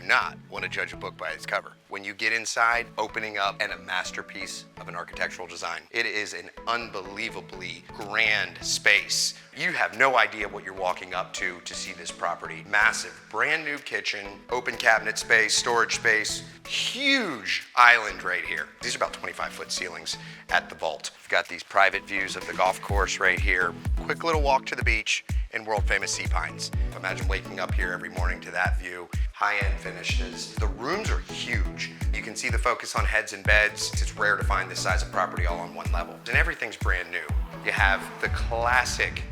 not want to judge a book by its cover. When you get inside, opening up and a masterpiece of an architectural design. It is an unbelievably grand space. You have no idea what you're walking up to see this property. Massive, brand new kitchen, open cabinet space, storage space, huge island right here. These are about 25-foot ceilings at the vault. We've got these private views of the golf course right here. Quick little walk to the beach and world famous sea pines. Imagine waking up here every morning to that view. High-end finishes. The rooms are huge. You can see the focus on heads and beds. It's rare to find this size of property all on one level. And everything's brand new. You have the classic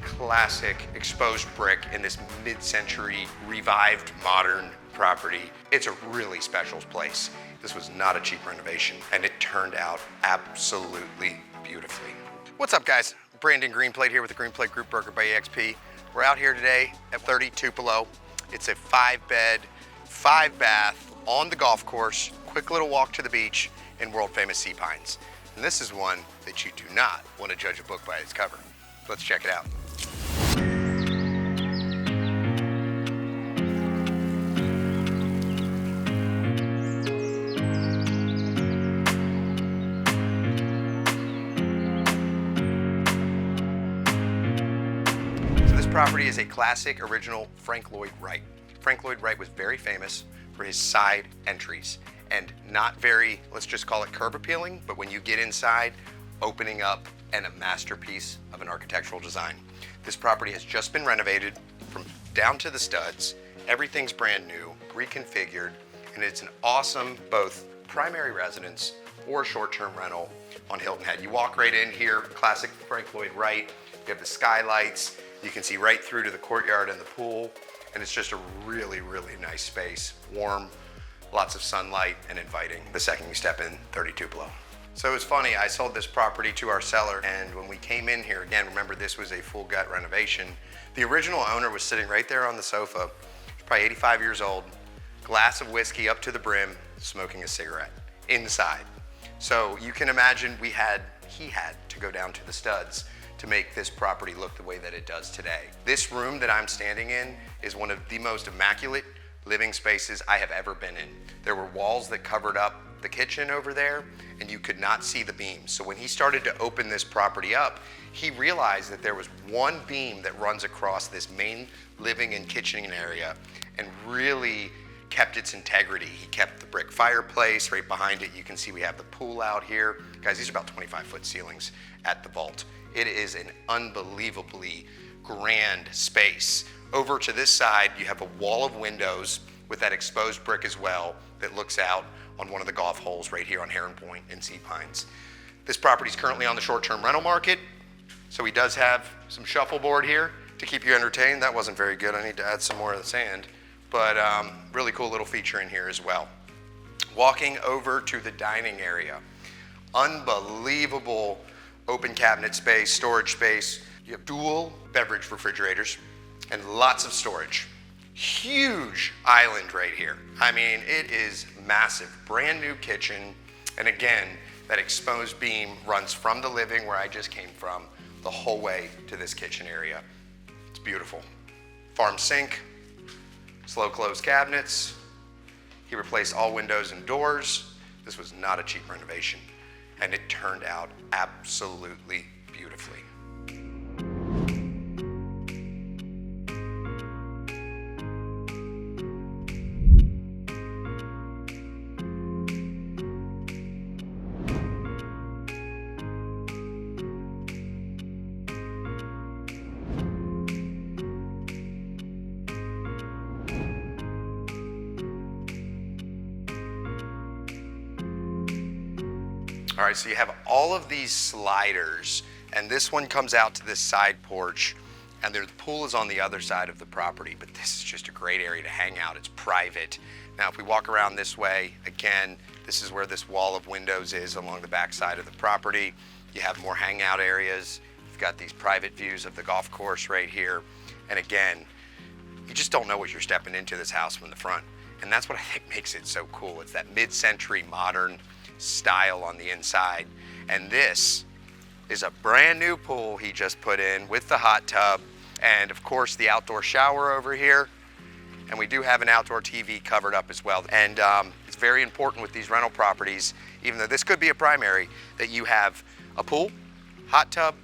exposed brick in this mid-century revived modern property. It's a really special place. This was not a cheap renovation, and it turned out absolutely beautifully. What's up, guys? Brandon Greenplate here with the Greenplate Group Broker by eXp. We're out here today at 30 Tupelo. It's a 5-bed, 5-bath on the golf course, quick little walk to the beach in world famous sea pines. And this is one that you do not want to judge a book by its cover. Let's check it out. So this property is a classic original Frank Lloyd Wright. Frank Lloyd Wright was very famous for his side entries and not very, let's just call it curb appealing, but when you get inside, opening up and a masterpiece of an architectural design. This property has just been renovated from down to the studs. Everything's brand new, reconfigured, and it's an awesome both primary residence or short-term rental on Hilton Head. You walk right in here, classic Frank Lloyd Wright. You have the skylights. You can see right through to the courtyard and the pool. And it's just a really nice space, warm, lots of sunlight, and inviting the second you step in 30 Tupelo. So it was funny, I sold this property to our seller, and when we came in here, again, remember this was a full gut renovation. The original owner was sitting right there on the sofa, probably 85 years old, glass of whiskey up to the brim, smoking a cigarette inside. So you can imagine he had to go down to the studs to make this property look the way that it does today. This room that I'm standing in is one of the most immaculate living spaces I have ever been in. There were walls that covered up the kitchen over there, and you could not see the beams. So when he started to open this property up, he realized that there was one beam that runs across this main living and kitchen area and really kept its integrity. He kept the brick fireplace right behind it. You can see we have the pool out here. Guys, these are about 25-foot ceilings at the vault. It is an unbelievably grand space. Over to this side, you have a wall of windows with that exposed brick as well that looks out on one of the golf holes right here on Heron Point in Sea Pines. This property is currently on the short-term rental market, so he does have some shuffleboard here to keep you entertained. That wasn't very good. I need to add some more of the sand, but really cool little feature in here as well. Walking over to the dining area, unbelievable open cabinet space, storage space. You have dual beverage refrigerators and lots of storage. Huge island right here. I mean, it is massive. Brand new kitchen. And again, that exposed beam runs from the living where I just came from the whole way to this kitchen area. It's beautiful. Farm sink, slow close cabinets. He replaced all windows and doors. This was not a cheap renovation, and it turned out absolutely beautifully. All right, so you have all of these sliders, and this one comes out to this side porch, and the pool is on the other side of the property, but this is just a great area to hang out. It's private. Now, if we walk around this way, again, this is where this wall of windows is along the back side of the property. You have more hangout areas. You've got these private views of the golf course right here. And again, you just don't know what you're stepping into this house from the front. And that's what I think makes it so cool. It's that mid-century modern style on the inside. And this is a brand new pool he just put in with the hot tub, and of course the outdoor shower over here. and we do have an outdoor TV covered up as well. And it's very important with these rental properties, even though this could be a primary, that you have a pool, hot tub,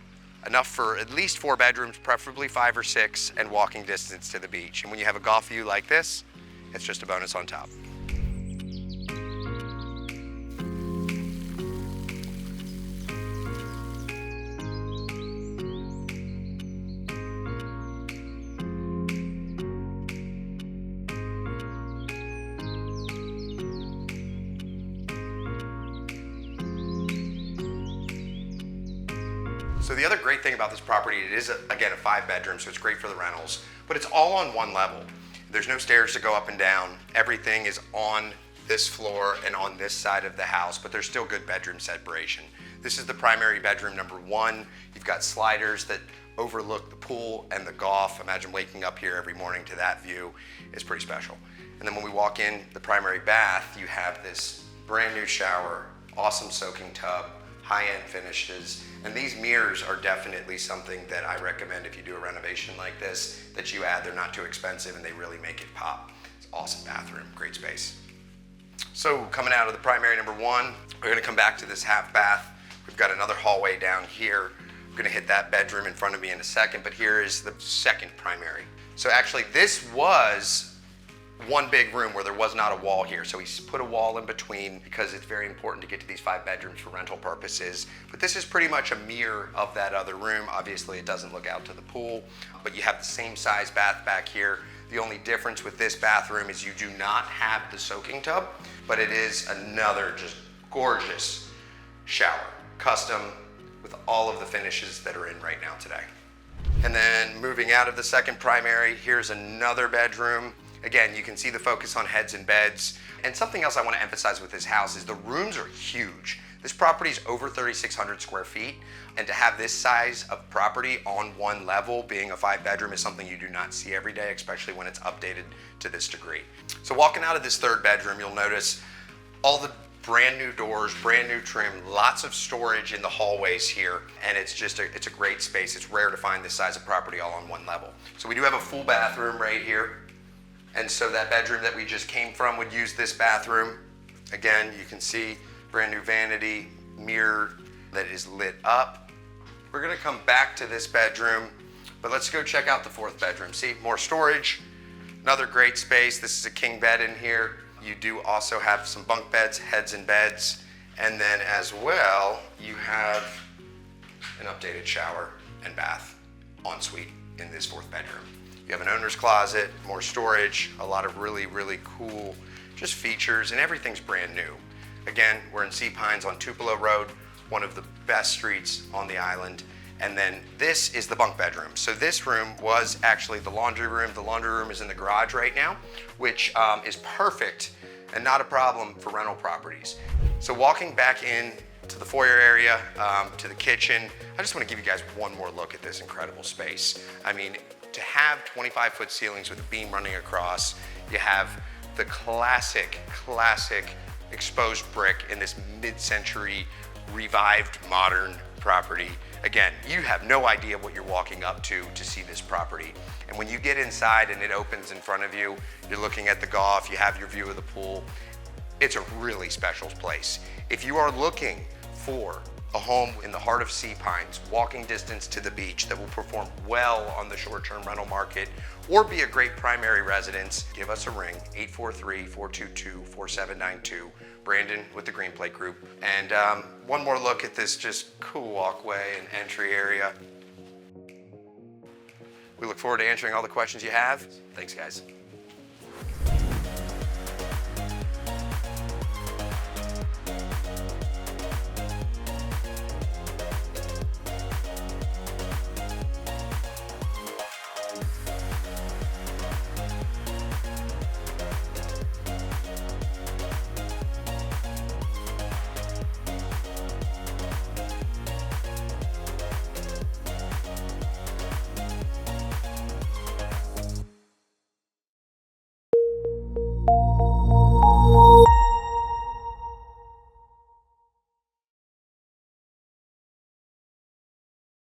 enough for at least 4 bedrooms, preferably 5 or 6, and walking distance to the beach. And when you have a golf view like this, it's just a bonus on top. So the other great thing about this property, it is, again, a 5-bedroom, so it's great for the rentals, but it's all on one level. There's no stairs to go up and down. Everything is on this floor and on this side of the house, but there's still good bedroom separation. This is the primary bedroom number 1. You've got sliders that overlook the pool and the golf. Imagine waking up here every morning to that view. It's pretty special. And then when we walk in the primary bath, you have this brand new shower, awesome soaking tub, high-end finishes, and these mirrors are definitely something that I recommend if you do a renovation like this, that you add. They're not too expensive and they really make it pop. It's an awesome bathroom, great space. So coming out of the primary number 1, we're gonna come back to this half bath. We've got another hallway down here. We're gonna hit that bedroom in front of me in a second, but here is the second primary. So actually this was one big room where there was not a wall here. So he's put a wall in between because it's very important to get to these 5 bedrooms for rental purposes. But this is pretty much a mirror of that other room. Obviously it doesn't look out to the pool, but you have the same size bath back here. The only difference with this bathroom is you do not have the soaking tub, but it is another just gorgeous shower, custom with all of the finishes that are in right now today. And then moving out of the second primary, here's another bedroom. Again, you can see the focus on heads and beds. And something else I want to emphasize with this house is the rooms are huge. This property is over 3,600 square feet. And to have this size of property on one level, being a 5-bedroom, is something you do not see every day, especially when it's updated to this degree. So walking out of this 3rd bedroom, you'll notice all the brand new doors, brand new trim, lots of storage in the hallways here. And it's just it's a great space. It's rare to find this size of property all on one level. So we do have a full bathroom right here. And so that bedroom that we just came from would use this bathroom. Again, you can see brand new vanity, mirror that is lit up. We're gonna come back to this bedroom, but let's go check out the 4th bedroom. See, more storage, another great space. This is a king bed in here. You do also have some bunk beds, heads and beds. And then as well, you have an updated shower and bath ensuite in this 4th bedroom. You have an owner's closet, more storage, a lot of really, really cool just features, and everything's brand new. Again, we're in Sea Pines on Tupelo Road, one of the best streets on the island. And then this is the bunk bedroom. So this room was actually the laundry room. The laundry room is in the garage right now, which is perfect and not a problem for rental properties. So walking back in to the foyer area, to the kitchen, I just want to give you guys one more look at this incredible space. I mean, to have 25-foot ceilings with a beam running across, you have the classic exposed brick in this mid-century revived modern property. Again, you have no idea what you're walking up to see this property. And when you get inside and it opens in front of you, you're looking at the golf, you have your view of the pool. It's a really special place. If you are looking for a home in the heart of Sea Pines, walking distance to the beach that will perform well on the short-term rental market or be a great primary residence, give us a ring, 843-422-4792. Brandon with the Green Plate Group. And one more look at this just cool walkway and entry area. We look forward to answering all the questions you have. Thanks, guys.